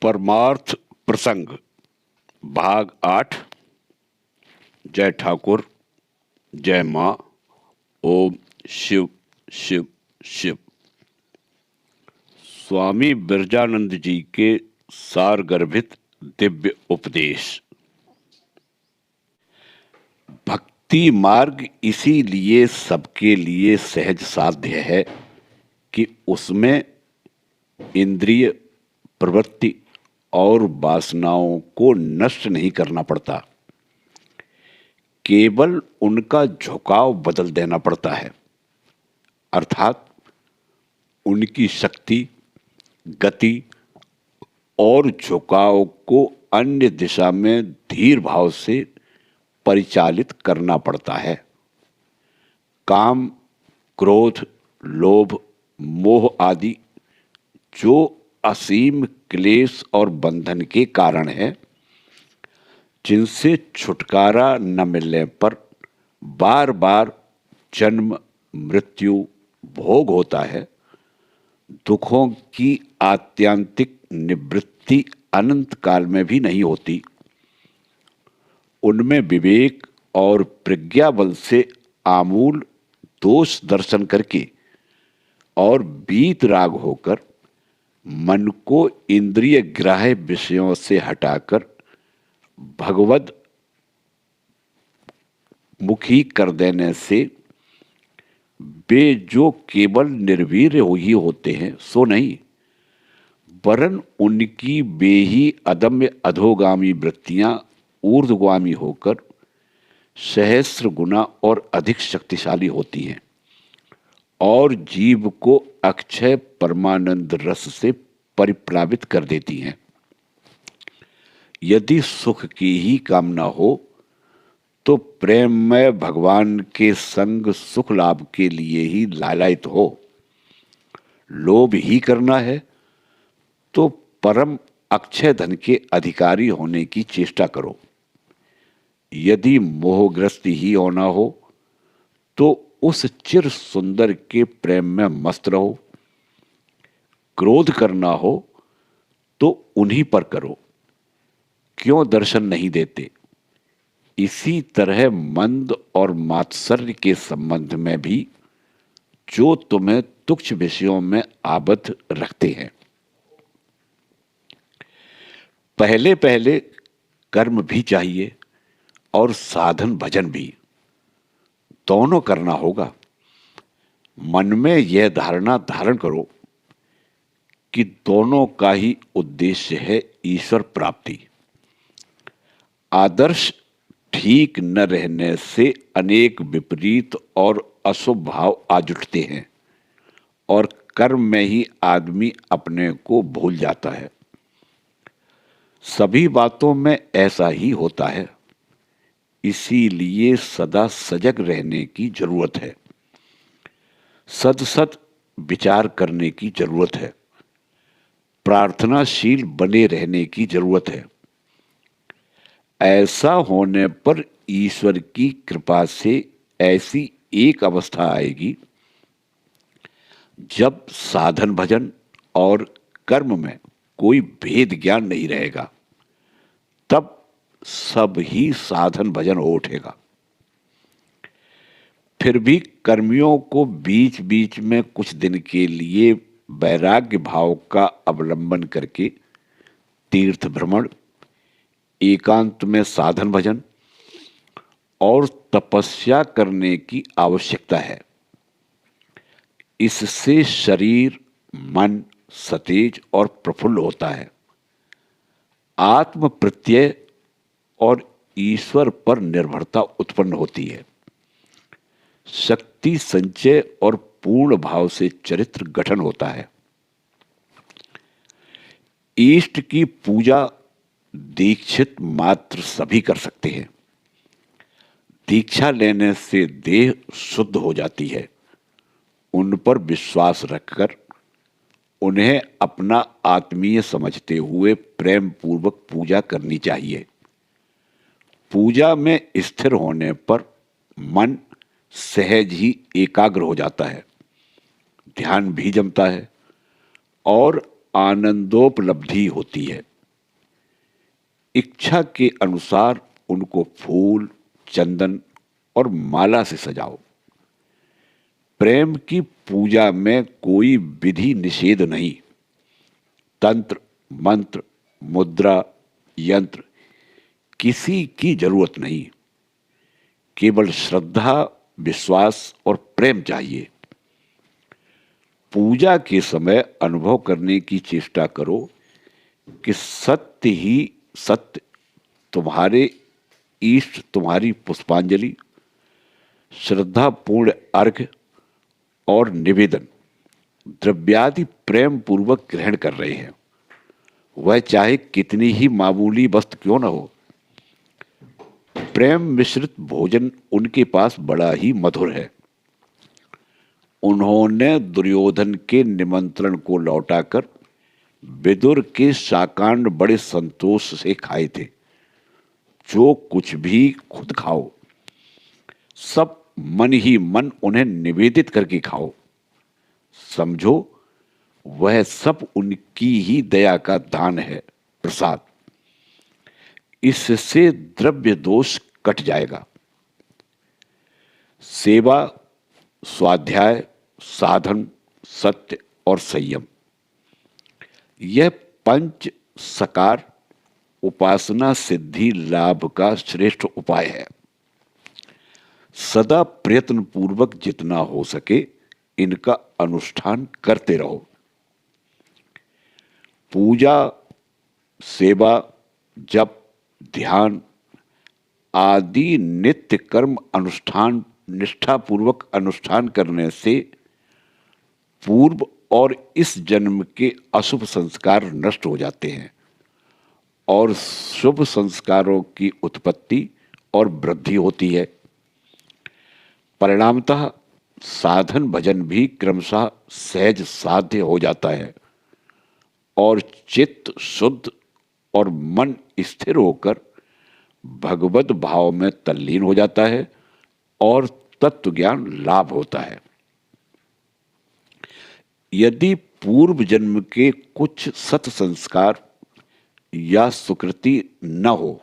परमार्थ प्रसंग भाग 8। जय ठाकुर, जय माँ। ओम शिव शिव शिव। स्वामी बिरजानंद जी के सार गर्भित दिव्य उपदेश। भक्ति मार्ग इसीलिए सबके लिए सहज साध्य है कि उसमें इंद्रिय प्रवृत्ति और वासनाओं को नष्ट नहीं करना पड़ता, केवल उनका झुकाव बदल देना पड़ता है। अर्थात उनकी शक्ति, गति और झुकाव को अन्य दिशा में धीर भाव से परिचालित करना पड़ता है। काम, क्रोध, लोभ, मोह आदि जो असीम क्लेश और बंधन के कारण है, जिनसे छुटकारा न मिलने पर बार बार जन्म मृत्यु भोग होता है, दुखों की आत्यंतिक निवृत्ति अनंत काल में भी नहीं होती, उनमें विवेक और प्रज्ञा बल से आमूल दोष दर्शन करके और वीतराग होकर मन को इंद्रिय ग्राह्य विषयों से हटाकर भगवद मुखी कर देने से वे जो केवल निर्वीर ही होते हैं सो नहीं, वरन उनकी वे ही अदम्य अधोगामी वृत्तियां ऊर्ध्वगामी होकर सहस्र गुना और अधिक शक्तिशाली होती हैं और जीव को अक्षय परमानंद रस से परिप्लावित कर देती हैं। यदि सुख की ही कामना हो तो प्रेममय भगवान के संग सुख लाभ के लिए ही लालायित हो। लोभ ही करना है तो परम अक्षय धन के अधिकारी होने की चेष्टा करो। यदि मोहग्रस्त ही होना हो तो उस चिर सुंदर के प्रेम में मस्त रहो। क्रोध करना हो तो उन्हीं पर करो, क्यों दर्शन नहीं देते। इसी तरह मंद और मात्सर्य के संबंध में भी जो तुम्हें तुच्छ विषयों में आबद्ध रखते हैं। पहले पहले कर्म भी चाहिए और साधन भजन भी, दोनों करना होगा। मन में यह धारणा धारण करो कि दोनों का ही उद्देश्य है ईश्वर प्राप्ति। आदर्श ठीक न रहने से अनेक विपरीत और अशुभ भाव आ जुटते हैं और कर्म में ही आदमी अपने को भूल जाता है। सभी बातों में ऐसा ही होता है, इसीलिए सदा सजग रहने की जरूरत है, सद विचार करने की जरूरत है, प्रार्थनाशील बने रहने की जरूरत है। ऐसा होने पर ईश्वर की कृपा से ऐसी एक अवस्था आएगी जब साधन भजन और कर्म में कोई भेद ज्ञान नहीं रहेगा, तब सब ही साधन भजन हो उठेगा। फिर भी कर्मियों को बीच बीच में कुछ दिन के लिए वैराग्य भाव का अवलंबन करके तीर्थ भ्रमण, एकांत में साधन भजन और तपस्या करने की आवश्यकता है। इससे शरीर मन सतेज और प्रफुल्ल होता है। आत्म प्रत्यय और ईश्वर पर निर्भरता उत्पन्न होती है। शक्ति संचय और पूर्ण भाव से चरित्र गठन होता है। इष्ट की पूजा दीक्षित मात्र सभी कर सकते हैं। दीक्षा लेने से देह शुद्ध हो जाती है। उन पर विश्वास रखकर उन्हें अपना आत्मीय समझते हुए प्रेम पूर्वक पूजा करनी चाहिए। पूजा में स्थिर होने पर मन सहज ही एकाग्र हो जाता है, ध्यान भी जमता है और आनंदोपलब्धि होती है। इच्छा के अनुसार उनको फूल, चंदन और माला से सजाओ। प्रेम की पूजा में कोई विधि निषेध नहीं। तंत्र, मंत्र, मुद्रा, यंत्र किसी की जरूरत नहीं। केवल श्रद्धा, विश्वास और प्रेम चाहिए। पूजा के समय अनुभव करने की चेष्टा करो कि सत्य ही सत्य, तुम्हारे इष्ट तुम्हारी पुष्पांजलि, श्रद्धापूर्ण अर्घ्य और निवेदन द्रव्यादि प्रेम पूर्वक ग्रहण कर रहे हैं। वह चाहे कितनी ही मामूली वस्तु क्यों न हो। प्रेम मिश्रित भोजन उनके पास बड़ा ही मधुर है। उन्होंने दुर्योधन के निमंत्रण को लौटाकर विदुर के शाकांड बड़े संतोष से खाए थे। जो कुछ भी खुद खाओ, सब मन ही मन उन्हें निवेदित करके खाओ। समझो वह सब उनकी ही दया का दान है, प्रसाद। इससे द्रव्य दोष कट जाएगा। सेवा, स्वाध्याय, साधन, सत्य और संयम, यह पंच सकार उपासना सिद्धि लाभ का श्रेष्ठ उपाय है। सदा प्रयत्न पूर्वक जितना हो सके इनका अनुष्ठान करते रहो। पूजा, सेवा, जप, ध्यान आदि नित्य कर्म अनुष्ठान निष्ठापूर्वक अनुष्ठान करने से पूर्व और इस जन्म के अशुभ संस्कार नष्ट हो जाते हैं और शुभ संस्कारों की उत्पत्ति और वृद्धि होती है। परिणामतः साधन भजन भी क्रमशः सहज साध्य हो जाता है और चित्त शुद्ध और मन स्थिर होकर भगवत भाव में तल्लीन हो जाता है और तत्व ज्ञान लाभ होता है। यदि पूर्व जन्म के कुछ सत संस्कार या सुकृति न हो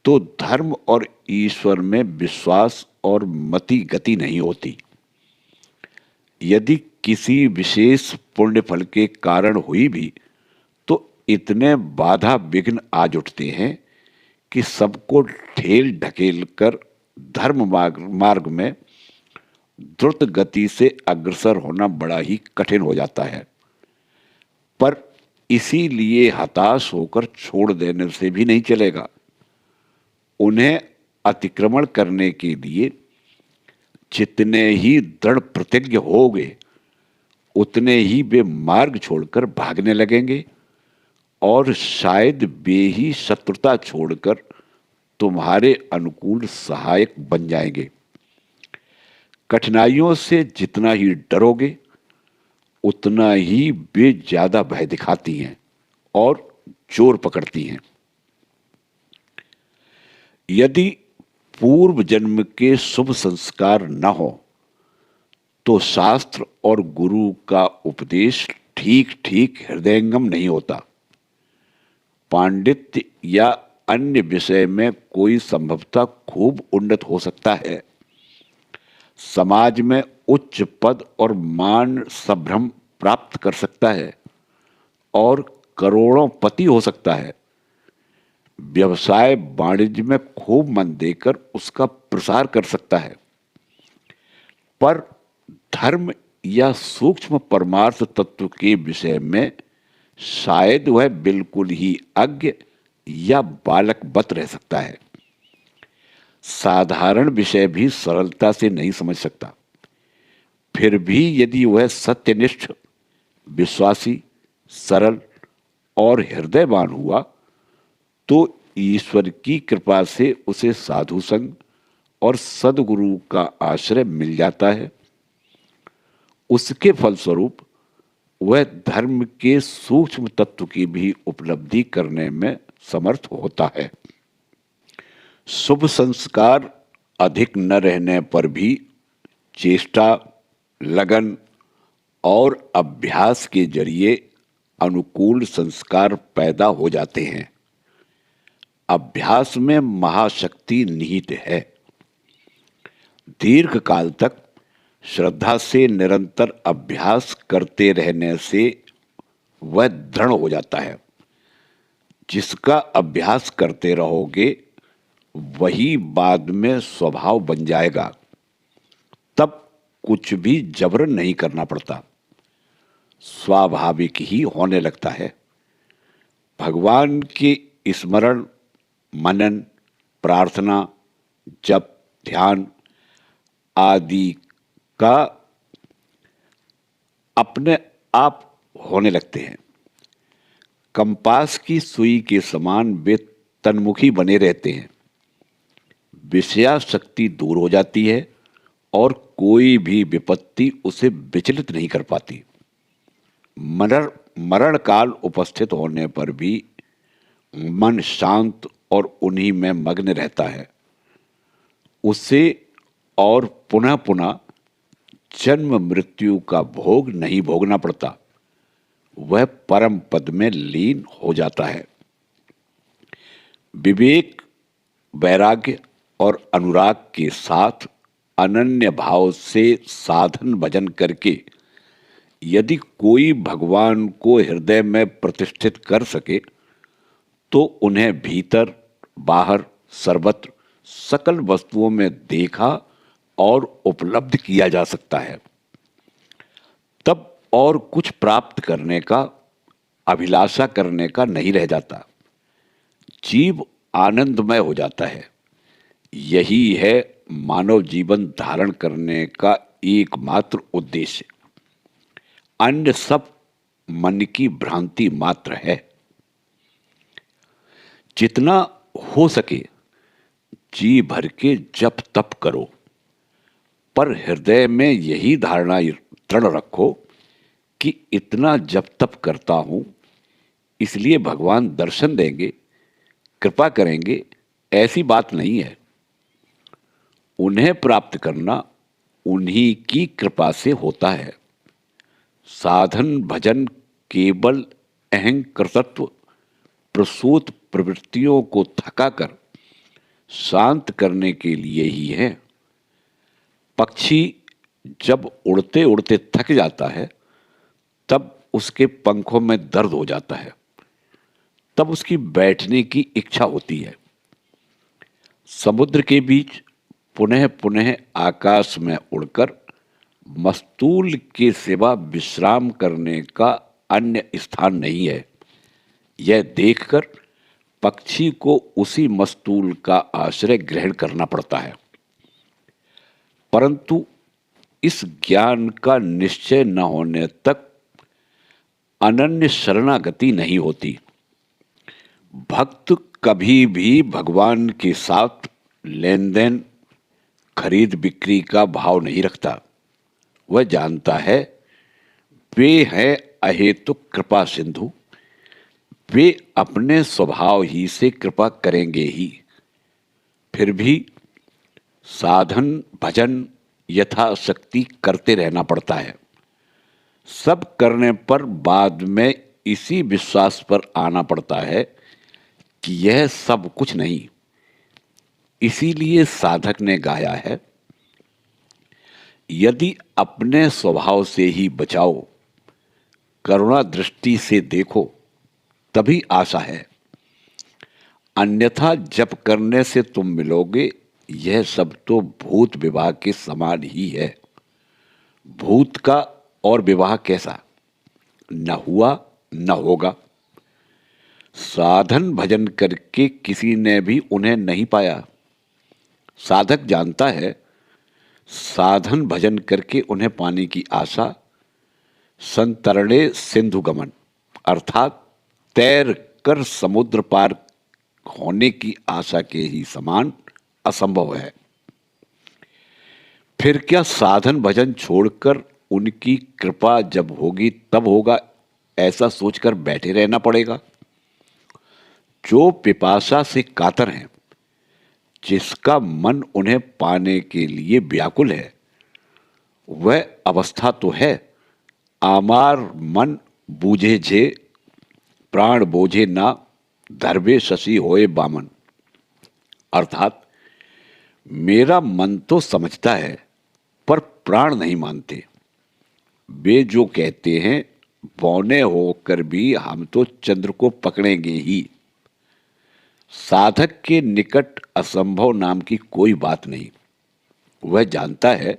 तो धर्म और ईश्वर में विश्वास और मति गति नहीं होती। यदि किसी विशेष पुण्य फल के कारण हुई भी तो इतने बाधा विघ्न आज उठते हैं कि सबको ठेल ढकेल कर धर्म मार्ग में द्रुत गति से अग्रसर होना बड़ा ही कठिन हो जाता है। पर इसीलिए हताश होकर छोड़ देने से भी नहीं चलेगा। उन्हें अतिक्रमण करने के लिए जितने ही दृढ़ प्रतिज्ञ होंगे उतने ही वे मार्ग छोड़कर भागने लगेंगे और शायद वे ही शत्रुता छोड़कर तुम्हारे अनुकूल सहायक बन जाएंगे। कठिनाइयों से जितना ही डरोगे उतना ही वे ज्यादा भय दिखाती हैं और जोर पकड़ती हैं। यदि पूर्व जन्म के शुभ संस्कार न हो तो शास्त्र और गुरु का उपदेश ठीक ठीक हृदयंगम नहीं होता। पांडित्य या अन्य विषय में कोई संभवतः खूब उन्नत हो सकता है, समाज में उच्च पद और मान संभ्रम प्राप्त कर सकता है और करोड़ों पति हो सकता है। व्यवसाय वाणिज्य में खूब मन देकर उसका प्रसार कर सकता है, पर धर्म या सूक्ष्म परमार्थ तत्व के विषय में शायद वह बिल्कुल ही अज्ञ या बालकवत रह सकता है। साधारण विषय भी सरलता से नहीं समझ सकता। फिर भी यदि वह सत्यनिष्ठ, विश्वासी, सरल और हृदयवान हुआ तो ईश्वर की कृपा से उसे साधु संग और सद्गुरु का आश्रय मिल जाता है। उसके फलस्वरूप वह धर्म के सूक्ष्म तत्व की भी उपलब्धि करने में समर्थ होता है। शुभ संस्कार अधिक न रहने पर भी चेष्टा, लगन और अभ्यास के जरिए अनुकूल संस्कार पैदा हो जाते हैं। अभ्यास में महाशक्ति निहित है। दीर्घ काल तक श्रद्धा से निरंतर अभ्यास करते रहने से वह दृढ़ हो जाता है। जिसका अभ्यास करते रहोगे वही बाद में स्वभाव बन जाएगा। तब कुछ भी जबरन नहीं करना पड़ता, स्वाभाविक ही होने लगता है। भगवान के स्मरण, मनन, प्रार्थना, जप, ध्यान आदि का अपने आप होने लगते हैं। कंपास की सुई के समान वे तन्मुखी बने रहते हैं। विषयाशक्ति दूर हो जाती है और कोई भी विपत्ति उसे विचलित नहीं कर पाती। मरण काल उपस्थित होने पर भी मन शांत और उन्हीं में मग्न रहता है। उसे और पुनः पुनः जन्म मृत्यु का भोग नहीं भोगना पड़ता। वह परम पद में लीन हो जाता है। विवेक, वैराग्य और अनुराग के साथ अनन्य भाव से साधन भजन करके यदि कोई भगवान को हृदय में प्रतिष्ठित कर सके तो उन्हें भीतर बाहर सर्वत्र सकल वस्तुओं में देखा और उपलब्ध किया जा सकता है। तब और कुछ प्राप्त करने का, अभिलाषा करने का नहीं रह जाता। जीव आनंदमय हो जाता है। यही है मानव जीवन धारण करने का एकमात्र उद्देश्य। अन्य सब मन की भ्रांति मात्र है। जितना हो सके जी भर के जप तप करो, पर हृदय में यही धारणा दृढ़ रखो कि इतना जप तप करता हूं इसलिए भगवान दर्शन देंगे, कृपा करेंगे, ऐसी बात नहीं है। उन्हें प्राप्त करना उन्हीं की कृपा से होता है। साधन भजन केवल अहंकृतत्व प्रसूत प्रवृत्तियों को थकाकर शांत करने के लिए ही है। पक्षी जब उड़ते उड़ते थक जाता है तब उसके पंखों में दर्द हो जाता है, तब उसकी बैठने की इच्छा होती है। समुद्र के बीच पुनः पुनः आकाश में उड़कर मस्तूल के सिवा विश्राम करने का अन्य स्थान नहीं है। यह देखकर पक्षी को उसी मस्तूल का आश्रय ग्रहण करना पड़ता है। परंतु इस ज्ञान का निश्चय न होने तक अनन्य शरणागति नहीं होती। भक्त कभी भी भगवान के साथ लेन देन, खरीद बिक्री का भाव नहीं रखता। वह जानता है वे हैं अहेतुक कृपा सिंधु, वे अपने स्वभाव ही से कृपा करेंगे ही। फिर भी साधन भजन यथाशक्ति करते रहना पड़ता है। सब करने पर बाद में इसी विश्वास पर आना पड़ता है कि यह सब कुछ नहीं। इसीलिए साधक ने गाया है, यदि अपने स्वभाव से ही बचाओ, करुणा दृष्टि से देखो, तभी आशा है। अन्यथा जप करने से तुम मिलोगे, यह सब तो भूत विवाह के समान ही है। भूत का और विवाह कैसा? न हुआ न होगा। साधन भजन करके किसी ने भी उन्हें नहीं पाया। साधक जानता है साधन भजन करके उन्हें पाने की आशा संतरणे सिंधु गमन अर्थात तैर कर समुद्र पार होने की आशा के ही समान असंभव है। फिर क्या साधन भजन छोड़कर उनकी कृपा जब होगी तब होगा, ऐसा सोचकर बैठे रहना पड़ेगा? जो पिपासा से कातर हैं, जिसका मन उन्हें पाने के लिए व्याकुल है, वह अवस्था तो है। आमार मन बूझे जे प्राण बोझे ना, धर्वे शशि होए बामन। अर्थात मेरा मन तो समझता है पर प्राण नहीं मानते। वे जो कहते हैं बौने होकर भी हम तो चंद्र को पकड़ेंगे ही। साधक के निकट असंभव नाम की कोई बात नहीं। वह जानता है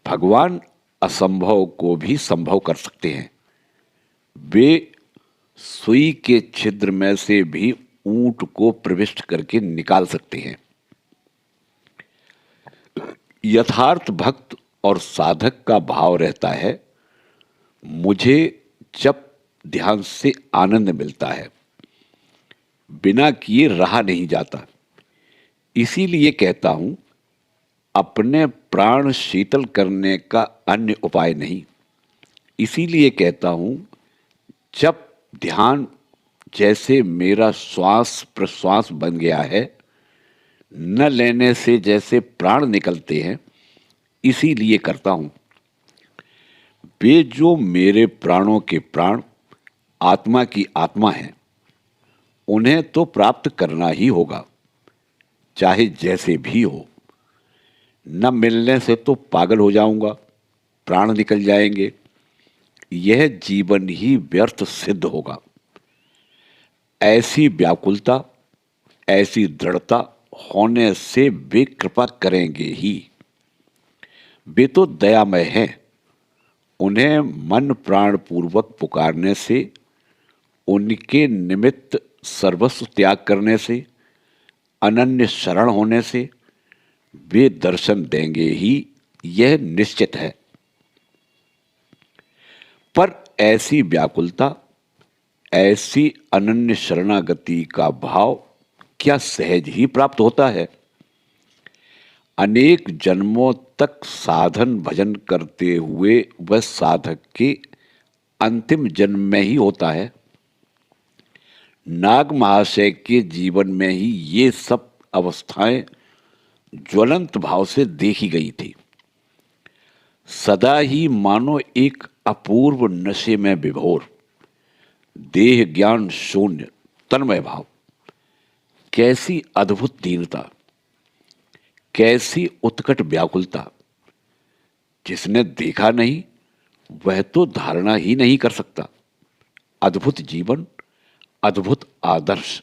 भगवान असंभव को भी संभव कर सकते हैं। वे सुई के छिद्र में से भी ऊंट को प्रविष्ट करके निकाल सकते हैं। यथार्थ भक्त और साधक का भाव रहता है, मुझे जब ध्यान से आनंद मिलता है, बिना किए रहा नहीं जाता। इसीलिए कहता हूं, अपने प्राण शीतल करने का अन्य उपाय नहीं। इसीलिए कहता हूं, जब ध्यान जैसे मेरा श्वास प्रश्वास बन गया है, न लेने से जैसे प्राण निकलते हैं, इसीलिए करता हूं। वे जो मेरे प्राणों के प्राण, आत्मा की आत्मा हैं, उन्हें तो प्राप्त करना ही होगा, चाहे जैसे भी हो। न मिलने से तो पागल हो जाऊंगा, प्राण निकल जाएंगे, यह जीवन ही व्यर्थ सिद्ध होगा। ऐसी व्याकुलता, ऐसी दृढ़ता होने से वे कृपा करेंगे ही। वे तो दयामय हैं। उन्हें मन प्राण पूर्वक पुकारने से, उनके निमित्त सर्वस्व त्याग करने से, अनन्य शरण होने से वे दर्शन देंगे ही, यह निश्चित है। पर ऐसी व्याकुलता, ऐसी अनन्य शरणागति का भाव क्या सहज ही प्राप्त होता है? अनेक जन्मों तक साधन भजन करते हुए वह साधक के अंतिम जन्म में ही होता है। नाग महाशय के जीवन में ही ये सब अवस्थाएं ज्वलंत भाव से देखी गई थी। सदा ही मानो एक अपूर्व नशे में विभोर, देह ज्ञान शून्य तन्मय भाव। कैसी अद्भुत दीनता, कैसी उत्कट व्याकुलता! जिसने देखा नहीं वह तो धारणा ही नहीं कर सकता। अद्भुत जीवन, अद्भुत आदर्श।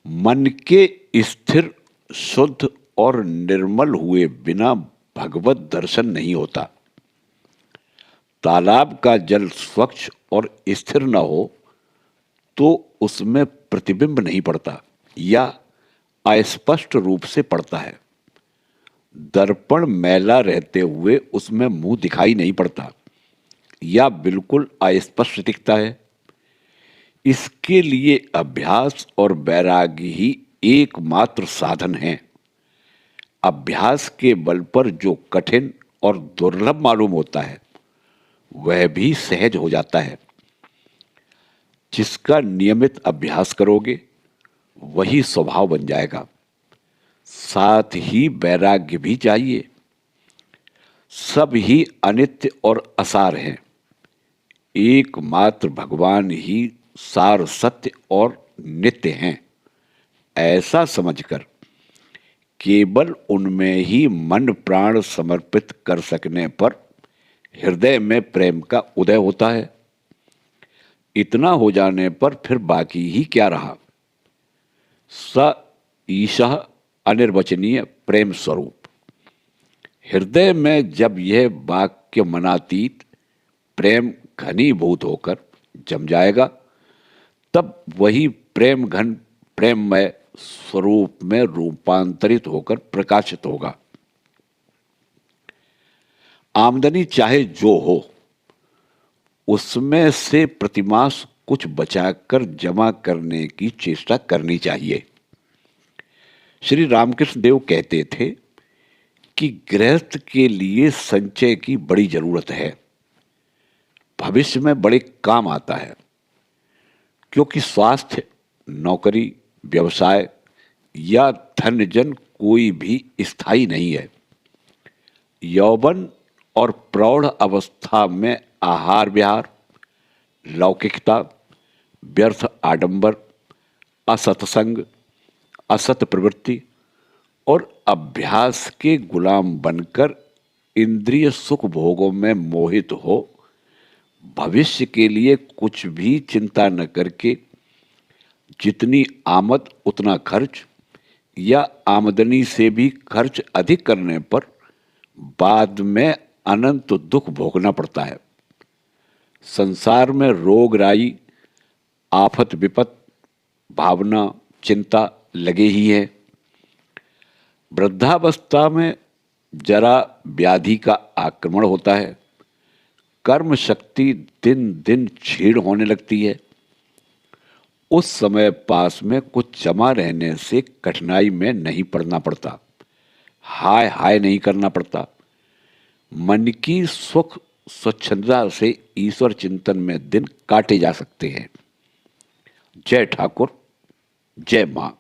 मन के स्थिर, शुद्ध और निर्मल हुए बिना भगवत दर्शन नहीं होता। तालाब का जल स्वच्छ और स्थिर न हो तो उसमें प्रतिबिंब नहीं पड़ता या अस्पष्ट रूप से पड़ता है। दर्पण मैला रहते हुए उसमें मुंह दिखाई नहीं पड़ता या बिल्कुल अस्पष्ट दिखता है। इसके लिए अभ्यास और वैराग्य ही एकमात्र साधन है। अभ्यास के बल पर जो कठिन और दुर्लभ मालूम होता है, वह भी सहज हो जाता है। जिसका नियमित अभ्यास करोगे वही स्वभाव बन जाएगा। साथ ही वैराग्य भी चाहिए। सब ही अनित्य और असार हैं। एकमात्र भगवान ही सार सत्य और नित्य हैं। ऐसा समझकर केवल उनमें ही मन प्राण समर्पित कर सकने पर हृदय में प्रेम का उदय होता है। इतना हो जाने पर फिर बाकी ही क्या रहा? स ईशः अनिर्वचनीय प्रेम स्वरूप। हृदय में जब यह वाक्य मनातीत प्रेम घनीभूत होकर जम जाएगा, तब वही प्रेम घन प्रेममय स्वरूप में रूपांतरित होकर प्रकाशित होगा। आमदनी चाहे जो हो, उसमें से प्रतिमास कुछ बचाकर जमा करने की चेष्टा करनी चाहिए। श्री रामकृष्ण देव कहते थे कि गृहस्थ के लिए संचय की बड़ी जरूरत है। भविष्य में बड़े काम आता है, क्योंकि स्वास्थ्य, नौकरी, व्यवसाय या धन जन कोई भी स्थायी नहीं है। यौवन और प्रौढ़ अवस्था में आहार विहार, लौकिकता, व्यर्थ आडंबर, असत्संग, असत प्रवृत्ति और अभ्यास के गुलाम बनकर इंद्रिय सुख भोगों में मोहित हो भविष्य के लिए कुछ भी चिंता न करके जितनी आमद उतना खर्च या आमदनी से भी खर्च अधिक करने पर बाद में अनंत दुख भोगना पड़ता है। संसार में रोग राई, आफत विपत, भावना चिंता लगे ही है। वृद्धावस्था में जरा व्याधि का आक्रमण होता है। कर्म शक्ति दिन दिन क्षीण होने लगती है। उस समय पास में कुछ जमा रहने से कठिनाई में नहीं पड़ना पड़ता, हाय हाय नहीं करना पड़ता। मन की सुख स्वच्छंदता से ईश्वर चिंतन में दिन काटे जा सकते हैं। जय ठाकुर, जय मां।